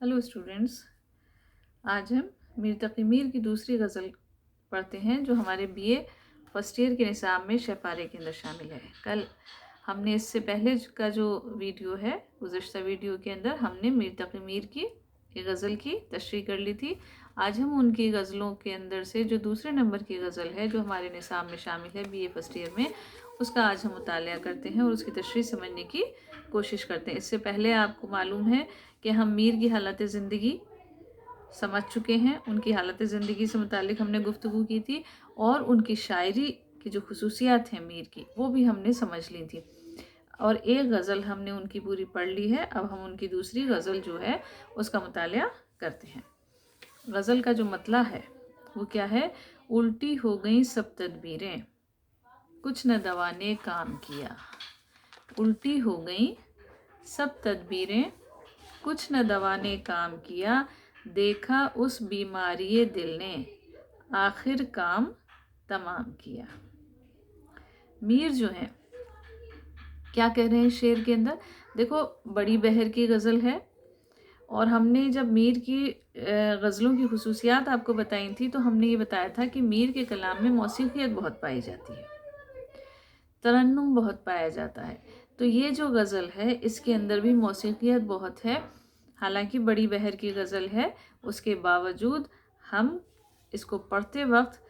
Hello students, आज हम मीर तक़ी मीर की दूसरी गज़ल पढ़ते हैं जो हमारे बीए फर्स्ट ईयर के निसाब में शपारे के अंदर शामिल है। कल हमने इससे पहले का जो वीडियो है, गुज़श्ता वीडियो के अंदर हमने मीर तक़ी मीर की एक गज़ल की तशरीह कर ली थी। आज हम उनकी गज़लों के अंदर से जो दूसरे नंबर की गज़ल है जो हमारे निसाब में शामिल है बीए फर्स्ट ईयर में, उसका आज हम मुतालिया करते हैं और उसकी तशरीह समझने की कोशिश करते हैं। इससे पहले आपको मालूम है कि हम मीर की हालत ज़िंदगी समझ चुके हैं, उनकी हालत ज़िंदगी से मुतालिक हमने गुफ्तगू की थी और उनकी शायरी की जो खसूसियात हैं मीर की वो भी हमने समझ ली थी और एक गज़ल हमने उनकी पूरी पढ़ ली है। अब हम उनकी दूसरी गज़ल जो है उसका मुतालिया करते हैं। गज़ल का जो मतला है वो क्या है? उल्टी हो गई सब तदबीरें, कुछ न दवा ने काम किया। उल्टी हो गई सब तदबीरें, कुछ न दवा ने काम किया। देखा उस बीमारी दिल ने, आखिर काम तमाम किया। मीर जो है क्या कह रहे हैं शेर के अंदर? देखो, बड़ी बहर की गज़ल है और हमने जब मीर की गज़लों की खुसूसियात आपको बताई थी तो हमने ये बताया था कि मीर के कलाम में मौसीक़ियत बहुत पाई जाती है, तरन्नुम बहुत पाया जाता है। तो ये जो गज़ल है इसके अंदर भी मौसीक़ियत बहुत है। हालांकि बड़ी बहर की गज़ल है, उसके बावजूद हम इसको पढ़ते वक्त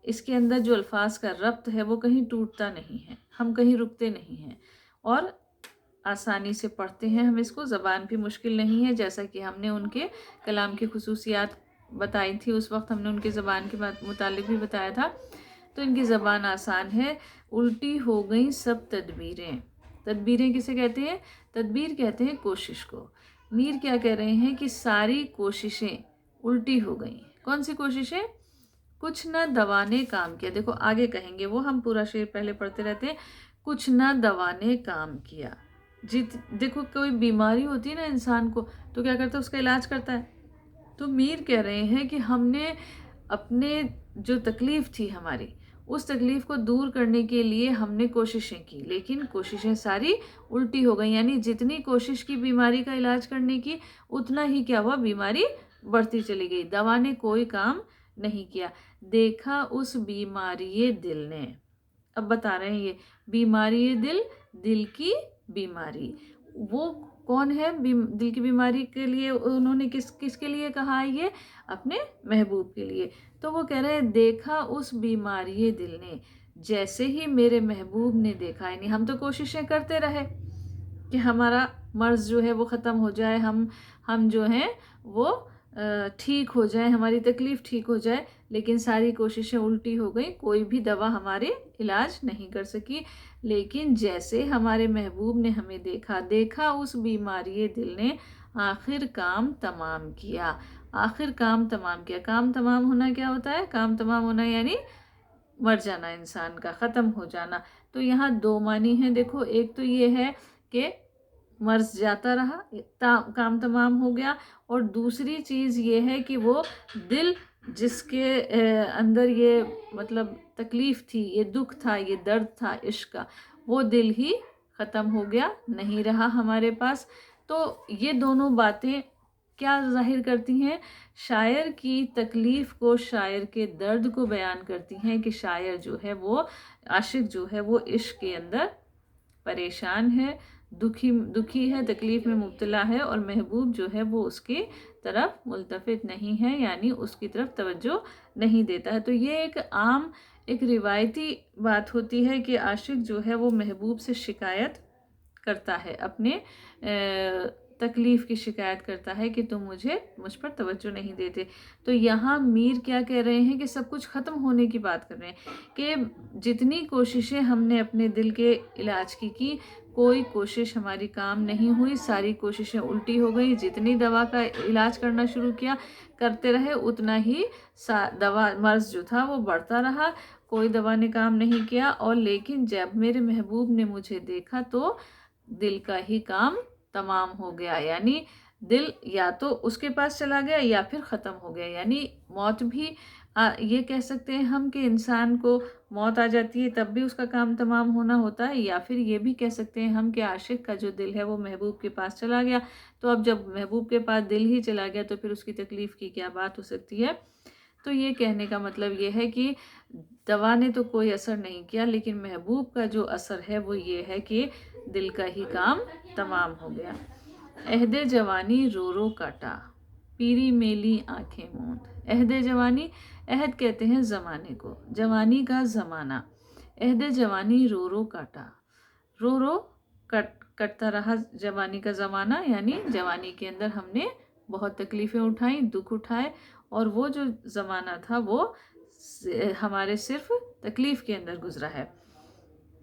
इसके अंदर जो अल्फाज का रब्त है वो कहीं टूटता नहीं है, हम कहीं रुकते नहीं हैं और आसानी से पढ़ते हैं। हम इसको ज़बान भी मुश्किल नहीं है, जैसा कि हमने उनके कलाम की खुसूसियात बताई थी, उस वक्त हमने उनके ज़बान के मुतालिक भी बताया था। तो इनकी ज़बान आसान है। उल्टी हो गई सब तदबीरें। तदबीरें किसे कहते हैं? तदबीर कहते हैं कोशिश को। मीर क्या कह रहे हैं कि सारी कोशिशें उल्टी हो गई। कौन सी कोशिशें? कुछ न दवा ने काम किया। देखो आगे कहेंगे वो, हम पूरा शेर पहले पढ़ते रहते हैं। कुछ न दवा ने काम किया। देखो, कोई बीमारी होती है ना इंसान को तो क्या करता है? उसका इलाज करता है। तो मीर कह रहे हैं कि हमने अपने जो तकलीफ़ थी हमारी, उस तकलीफ़ को दूर करने के लिए हमने कोशिशें की, लेकिन कोशिशें सारी उल्टी हो गई। यानी जितनी कोशिश की बीमारी का इलाज करने की, उतना ही क्या हुआ? बीमारी बढ़ती चली गई। दवा ने कोई काम नहीं किया। देखा उस बीमारी दिल ने, अब बता रहे हैं ये बीमारी दिल, दिल की बीमारी। वो कौन है? दिल की बीमारी के लिए उन्होंने किसके लिए कहा है ये? अपने महबूब के लिए। तो वो कह रहे हैं देखा उस बीमारी दिल ने, जैसे ही मेरे महबूब ने देखा। यानी हम तो कोशिशें करते रहे कि हमारा मर्ज़ जो है वो ख़त्म हो जाए, हम जो हैं वो ठीक हो जाए, हमारी तकलीफ़ ठीक हो जाए, लेकिन सारी कोशिशें उल्टी हो गई। कोई भी दवा हमारे इलाज नहीं कर सकी। लेकिन जैसे हमारे महबूब ने हमें देखा उस बीमारी दिल ने, आखिर काम तमाम किया। आखिर काम तमाम किया। काम तमाम होना क्या होता है? काम तमाम होना यानी मर जाना, इंसान का ख़त्म हो जाना। तो यहाँ दो मानी हैं। देखो, एक तो ये है कि मर्ज़ जाता रहा, काम तमाम हो गया, और दूसरी चीज़ ये है कि वो दिल जिसके अंदर ये मतलब तकलीफ़ थी, ये दुख था, ये दर्द था इश्क का, वो दिल ही ख़त्म हो गया, नहीं रहा हमारे पास। तो ये दोनों बातें क्या ज़ाहिर करती हैं? शायर की तकलीफ़ को, शायर के दर्द को बयान करती हैं कि शायर जो है वो, आशिक जो है वो इश्क के अंदर परेशान है, दुखी है, तकलीफ़ में मुब्तला है, और महबूब जो है वो उसकी तरफ मुल्तफ़ित नहीं है, यानी उसकी तरफ तवज्जो नहीं देता है। तो ये एक रिवायती बात होती है कि आशिक जो है वो महबूब से शिकायत करता है, अपने तकलीफ़ की शिकायत करता है कि तुम मुझ पर तवज्जो नहीं देते। तो यहाँ मीर क्या कह रहे हैं कि सब कुछ ख़त्म होने की बात कर रहे हैं कि जितनी कोशिशें हमने अपने दिल के इलाज की, कोई कोशिश हमारी काम नहीं हुई, सारी कोशिशें उल्टी हो गई। जितनी दवा का इलाज करना शुरू किया, करते रहे, उतना ही मर्ज़ जो था वो बढ़ता रहा, कोई दवा ने काम नहीं किया। और लेकिन जब मेरे महबूब ने मुझे देखा तो दिल का ही काम तमाम हो गया। यानी दिल या तो उसके पास चला गया या फिर ख़त्म हो गया, यानी मौत भी ये कह सकते हैं हम कि इंसान को मौत आ जाती है तब भी उसका काम तमाम होना होता है, या फिर ये भी कह सकते हैं हम कि आशिक का जो दिल है वो महबूब के पास चला गया, तो अब जब महबूब के पास दिल ही चला गया तो फिर उसकी तकलीफ़ की क्या बात हो सकती है। तो ये कहने का मतलब ये है कि दवा ने तो कोई असर नहीं किया, लेकिन महबूब का जो असर है वो ये है कि दिल का ही काम तमाम हो गया। अहदे जवानी रो रो काटा, पीरी मेली आंखें मूंद। अहदे जवानी, अहद कहते हैं ज़माने को, जवानी का ज़माना। अहदे जवानी रो रो काटा, रो रो कटता रहा जवानी का ज़माना, यानी जवानी के अंदर हमने बहुत तकलीफ़ें उठाई, दुख उठाए, और वो जो ज़माना था वो हमारे सिर्फ तकलीफ़ के अंदर गुजरा है।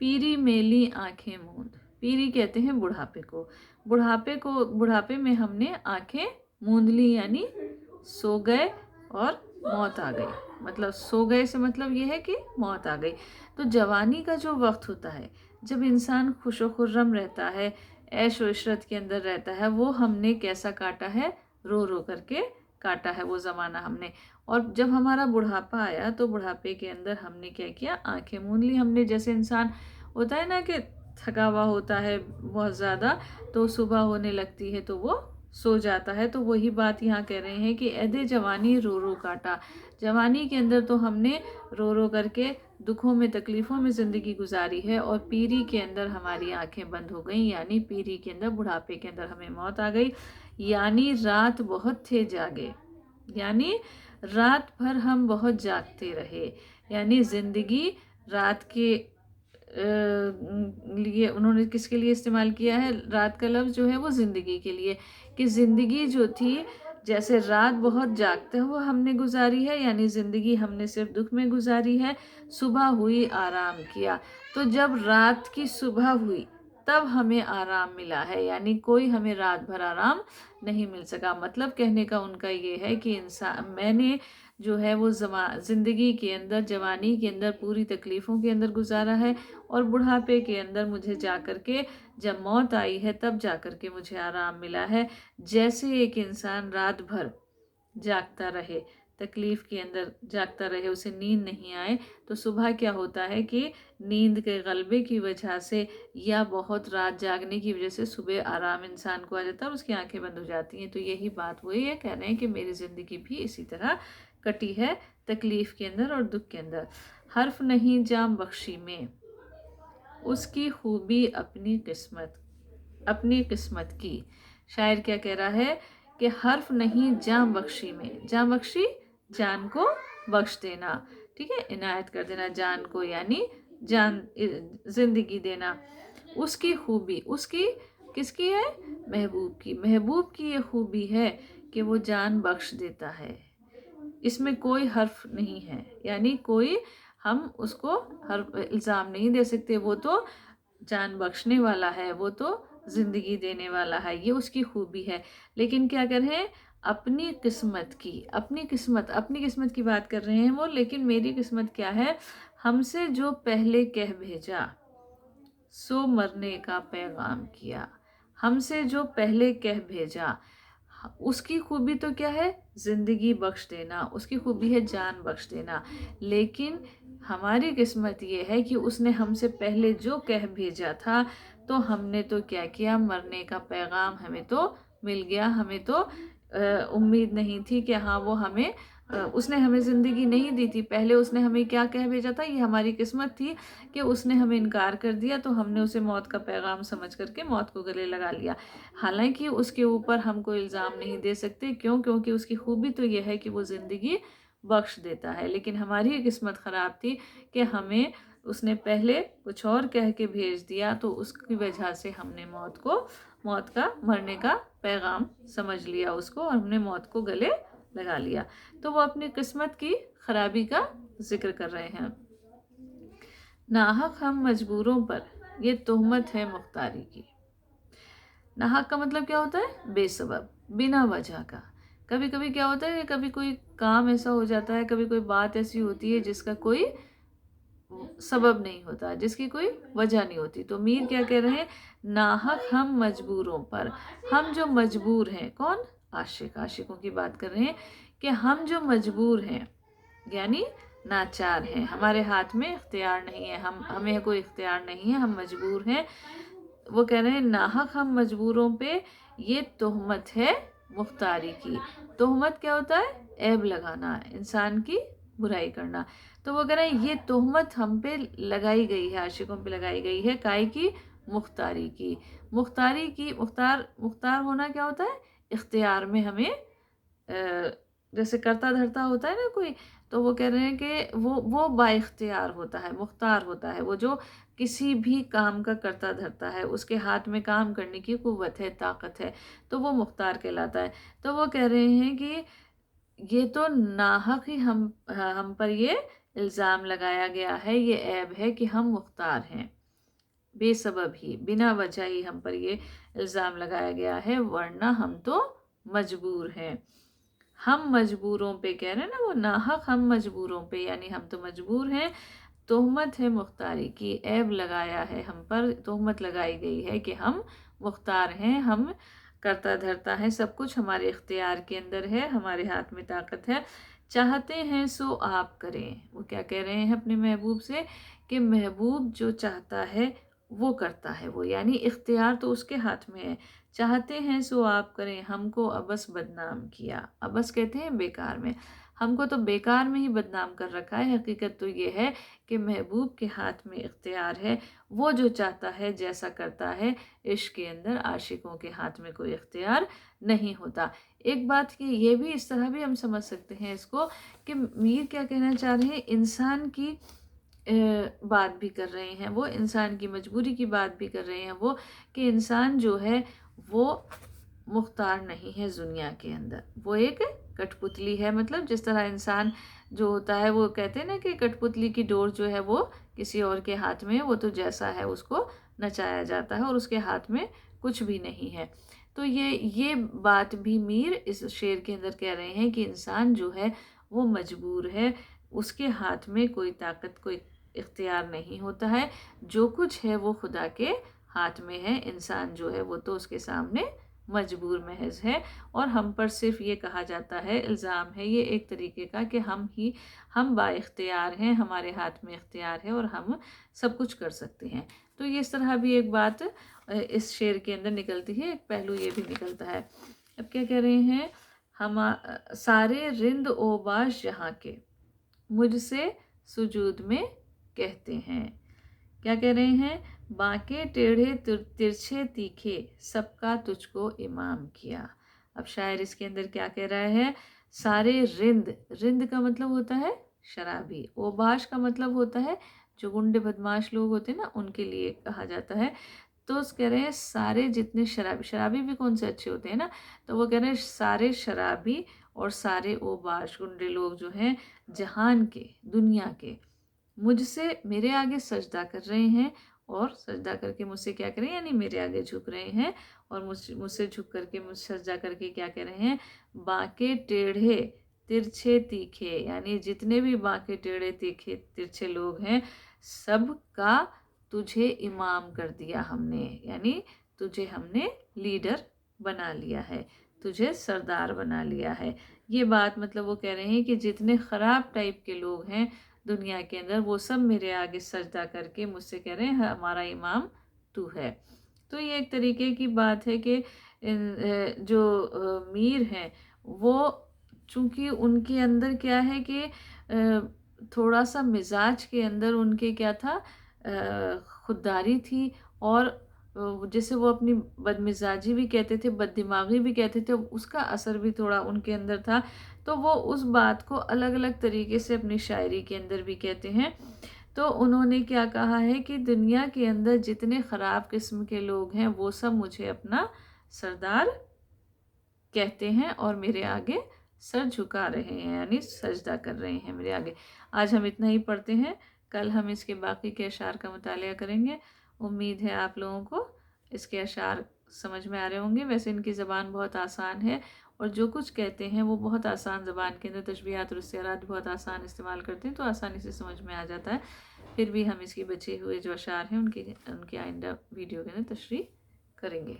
पीरी मेली आंखें मूंद, पीरी कहते हैं बुढ़ापे को, बुढ़ापे में हमने आंखें मूंद ली, यानी सो गए और मौत आ गई। मतलब सो गए से मतलब ये है कि मौत आ गई। तो जवानी का जो वक्त होता है, जब इंसान खुश व खुर्रम रहता है, ऐश व इशरत के अंदर रहता है, वो हमने कैसा काटा है, रो रो करके काटा है वो ज़माना हमने। और जब हमारा बुढ़ापा आया तो बुढ़ापे के अंदर हमने क्या किया, आंखें मूंद ली हमने। जैसे इंसान होता है ना कि थका हुआ होता है बहुत ज़्यादा, तो सुबह होने लगती है तो वो सो जाता है, तो वही बात यहाँ कह रहे हैं कि ऐदे जवानी रो रो काटा। जवानी के अंदर तो हमने रो रो करके दुखों में तकलीफ़ों में ज़िंदगी गुजारी है, और पीरी के अंदर हमारी आंखें बंद हो गई, यानी पीरी के अंदर बुढ़ापे के अंदर हमें मौत आ गई। यानी रात बहुत थे जागे, यानी रात भर हम बहुत जागते रहे, यानी ज़िंदगी रात के लिए उन्होंने किसके लिए इस्तेमाल किया है, रात का लफ्ज़ जो है वो ज़िंदगी के लिए, कि ज़िंदगी जो थी जैसे रात बहुत जागते हुए हमने गुजारी है, यानी ज़िंदगी हमने सिर्फ दुख में गुजारी है। सुबह हुई आराम किया, तो जब रात की सुबह हुई तब हमें आराम मिला है, यानी कोई हमें रात भर आराम नहीं मिल सका। मतलब कहने का उनका ये है कि इंसान, मैंने जो है वो ज़िंदगी के अंदर, जवानी के अंदर पूरी तकलीफ़ों के अंदर गुजारा है, और बुढ़ापे के अंदर मुझे जा कर के जब मौत आई है तब जा कर के मुझे आराम मिला है। जैसे एक इंसान रात भर जागता रहे, तकलीफ़ के अंदर जागता रहे, उसे नींद नहीं आए, तो सुबह क्या होता है कि नींद के गलबे की वजह से या बहुत रात जागने की वजह से सुबह आराम इंसान को आ जाता है और उसकी आंखें बंद हो जाती हैं। तो यही बात वो ये कह रहे हैं कि मेरी ज़िंदगी भी इसी तरह कटी है, तकलीफ़ के अंदर और दुख के अंदर। हर्फ नहीं जाम बख्शी में, उसकी खूबी अपनी किस्मत की। शायर क्या कह रहा है कि हर्फ नहीं जाम बख्शी में, जाम बख्शी जान को बख्श देना, ठीक है, इनायत कर देना जान को, यानी जान ज़िंदगी देना। उसकी खूबी, उसकी किसकी है, महबूब की, महबूब की ये खूबी है कि वो जान बख्श देता है। इसमें कोई हर्फ नहीं है, यानी कोई हम उसको हर इल्ज़ाम नहीं दे सकते, वो तो जान बख्शने वाला है, वो तो ज़िंदगी देने वाला है, ये उसकी खूबी है। लेकिन क्या कर रहे हैं, अपनी किस्मत की, अपनी किस्मत की बात कर रहे हैं वो। लेकिन मेरी किस्मत क्या है, हमसे जो पहले कह भेजा सो मरने का पैगाम किया। हमसे जो पहले कह भेजा, उसकी खूबी तो क्या है, ज़िंदगी बख्श देना, उसकी खूबी है जान बख्श देना। लेकिन हमारी किस्मत ये है कि उसने हमसे पहले जो कह भेजा था, तो हमने तो क्या किया, मरने का पैगाम हमें तो मिल गया। हमें तो उम्मीद नहीं थी कि हाँ वो हमें उसने हमें ज़िंदगी नहीं दी थी, पहले उसने हमें क्या कह भेजा था, ये हमारी किस्मत थी कि उसने हमें इनकार कर दिया, तो हमने उसे मौत का पैगाम समझ करके मौत को गले लगा लिया। हालांकि उसके ऊपर हम कोई इल्ज़ाम नहीं दे सकते, क्यों, क्योंकि उसकी खूबी तो यह है कि वो ज़िंदगी बख्श देता है। लेकिन हमारी किस्मत ख़राब थी कि हमें उसने पहले कुछ और कह के भेज दिया, तो उसकी वजह से हमने मौत का, मरने का पैगाम समझ लिया उसको, और हमने मौत को गले लगा लिया। तो वो अपनी किस्मत की खराबी का जिक्र कर रहे हैं। नाहक हम मजबूरों पर ये तोहमत है मुख्तारी की। नाहक का मतलब क्या होता है, बेसबब, बिना वजह का। कभी कभी क्या होता है कि कभी कोई काम ऐसा हो जाता है, कभी कोई बात ऐसी होती है जिसका कोई सबब नहीं होता, जिसकी कोई वजह नहीं होती। तो मीर क्या कह रहे हैं, नाहक हम मजबूरों पर, हम जो मजबूर हैं, कौन, आशिकों की बात कर रहे हैं कि हम जो मजबूर हैं, یعنی ناچار ہیں، ہمارے ہاتھ میں اختیار نہیں ہے، ہمیں کوئی اختیار نہیں ہے، ہم مجبور ہیں۔ وہ کہہ رہے ہیں ناحق ہم مجبوروں پہ یہ تہمت ہے مختاری کی۔ تہمت کیا ہوتا ہے؟ عیب لگانا، انسان کی برائی کرنا۔ تو وہ کہہ رہے ہیں یہ تہمت ہم پہ لگائی گئی ہے، عاشقوں پہ لگائی گئی ہے، کائے کی؟ مختاری کی۔ مختار ہونا کیا ہوتا ہے؟ اختیار میں ہمیں جیسے کرتا دھرتا ہوتا ہے نا کوئی، تو وہ کہہ رہے ہیں کہ وہ با اختیار ہوتا ہے، مختار ہوتا ہے، وہ جو کسی بھی کام کا کرتا دھرتا ہے، اس کے ہاتھ میں کام کرنے کی قوت ہے، طاقت ہے، تو وہ مختار کہلاتا ہے۔ تو وہ کہہ رہے ہیں کہ یہ تو ناحق ہی ہم پر یہ الزام لگایا گیا ہے، یہ عیب ہے کہ ہم مختار ہیں، بے سبب ہی، بنا وجہ ہی ہم پر یہ الزام لگایا گیا ہے، ورنہ ہم تو مجبور ہیں۔ ہم مجبوروں پہ کہہ رہے ہیں نا، وہ ناحق ہم مجبوروں پہ، یعنی ہم تو مجبور ہیں۔ تہمت ہے مختاری کی، عیب لگایا ہے ہم پر، تہمت لگائی گئی ہے کہ ہم مختار ہیں، ہم کرتا دھرتا ہے، سب کچھ ہمارے اختیار کے اندر ہے، ہمارے ہاتھ میں طاقت ہے، چاہتے ہیں سو آپ کریں۔ وہ کیا کہہ رہے ہیں اپنے محبوب سے کہ محبوب جو چاہتا ہے وہ کرتا ہے، وہ یعنی اختیار تو اس کے ہاتھ میں ہے، چاہتے ہیں سو آپ کریں، ہم کو ابس بدنام کیا۔ ابس کہتے ہیں بیکار میں، ہم کو تو بیکار میں ہی بدنام کر رکھا ہے۔ حقیقت تو یہ ہے کہ محبوب کے ہاتھ میں اختیار ہے، وہ جو چاہتا ہے جیسا کرتا ہے۔ عشق کے اندر عاشقوں کے ہاتھ میں کوئی اختیار نہیں ہوتا۔ ایک بات کہ یہ بھی اس طرح بھی ہم سمجھ سکتے ہیں اس کو کہ میر کیا کہنا چاہ رہے ہیں، انسان کی بات بھی کر رہے ہیں، وہ انسان کی مجبوری کی بات بھی کر رہے ہیں، وہ کہ انسان جو ہے وہ مختار نہیں ہے دنیا کے اندر، وہ ایک کٹ پتلی ہے۔ مطلب جس طرح انسان جو ہوتا ہے، وہ کہتے ہیں نا کہ کٹ پتلی کی ڈور جو ہے وہ کسی اور کے ہاتھ میں، وہ تو جیسا ہے اس کو نچایا جاتا ہے، اور اس کے ہاتھ میں کچھ بھی نہیں ہے۔ تو یہ بات بھی میر اس شعر کے اندر کہہ رہے ہیں کہ انسان جو ہے وہ مجبور ہے، اس کے ہاتھ میں کوئی طاقت، کوئی اختیار نہیں ہوتا ہے، جو کچھ ہے وہ خدا کے ہاتھ میں ہے۔ انسان جو ہے وہ تو اس کے سامنے مجبور محض ہے، اور ہم پر صرف یہ کہا جاتا ہے، الزام ہے یہ ایک طریقے کا کہ ہم با اختیار ہیں، ہمارے ہاتھ میں اختیار ہے، اور ہم سب کچھ کر سکتے ہیں۔ تو یہ اس طرح بھی ایک بات اس شعر کے اندر نکلتی ہے، ایک پہلو یہ بھی نکلتا ہے۔ اب کیا کہہ رہے ہیں، ہم سارے رند اوباش جہاں کے مجھ سے سجود میں کہتے ہیں۔ کیا کہہ رہے ہیں، بانکے ٹیڑھے ترچھے تیکھے سب کا تجھ کو امام کیا۔ اب شاعر اس کے اندر کیا کہہ رہا ہے، سارے رند کا مطلب ہوتا ہے شرابی، اوباش کا مطلب ہوتا ہے جو گنڈے بدماش لوگ ہوتے ہیں نا، ان کے لیے کہا جاتا ہے۔ تو اس کہہ رہے ہیں سارے جتنے شرابی بھی کون سے اچھے ہوتے ہیں نا، تو وہ کہہ رہے ہیں سارے شرابی اور سارے اوباش گنڈے لوگ جو ہیں جہان کے، دنیا کے، مجھ سے میرے آگے سجدہ کر رہے ہیں، اور سجدہ کر کے مجھ سے کیا کریں، یعنی میرے آگے جھک رہے ہیں، اور مجھ سے جھک کر کے، مجھ سجدہ کر کے کیا کہہ رہے ہیں، بانکے ٹیڑھے ترچھے تیکھے، یعنی جتنے بھی بانکے ٹیڑھے تیکھے ترچھے لوگ ہیں، سب کا تجھے امام کر دیا ہم نے، یعنی تجھے ہم نے لیڈر بنا لیا ہے، تجھے سردار بنا لیا ہے۔ یہ بات مطلب وہ کہہ رہے ہیں کہ جتنے خراب ٹائپ کے لوگ ہیں دنیا کے اندر، وہ سب میرے آگے سجدہ کر کے مجھ سے کہہ رہے ہیں ہمارا امام تو ہے۔ تو یہ ایک طریقے کی بات ہے کہ جو میر ہیں وہ چونکہ ان کے اندر کیا ہے کہ تھوڑا سا مزاج کے اندر ان کے کیا تھا، خودداری تھی، اور جسے وہ اپنی بدمزاجی بھی کہتے تھے، بد دماغی بھی کہتے تھے، اس کا اثر بھی تھوڑا ان کے اندر تھا، تو وہ اس بات کو الگ الگ طریقے سے اپنی شاعری کے اندر بھی کہتے ہیں۔ تو انہوں نے کیا کہا ہے کہ دنیا کے اندر جتنے خراب قسم کے لوگ ہیں وہ سب مجھے اپنا سردار کہتے ہیں، اور میرے آگے سر جھکا رہے ہیں، یعنی سجدہ کر رہے ہیں میرے آگے۔ آج ہم اتنا ہی پڑھتے ہیں، کل ہم اس کے باقی کے اشعار کا مطالعہ کریں گے۔ امید ہے آپ لوگوں کو اس کے اشعار سمجھ میں آ رہے ہوں گے۔ ویسے ان کی زبان بہت آسان ہے، اور جو کچھ کہتے ہیں وہ بہت آسان زبان کے اندر، تشبیہات اور استعارات بہت آسان استعمال کرتے ہیں، تو آسانی سے سمجھ میں آ جاتا ہے۔ پھر بھی ہم اس کی بچے ہوئے جو اشعار ہیں ان کی آئندہ ویڈیو کے اندر تشریح کریں گے۔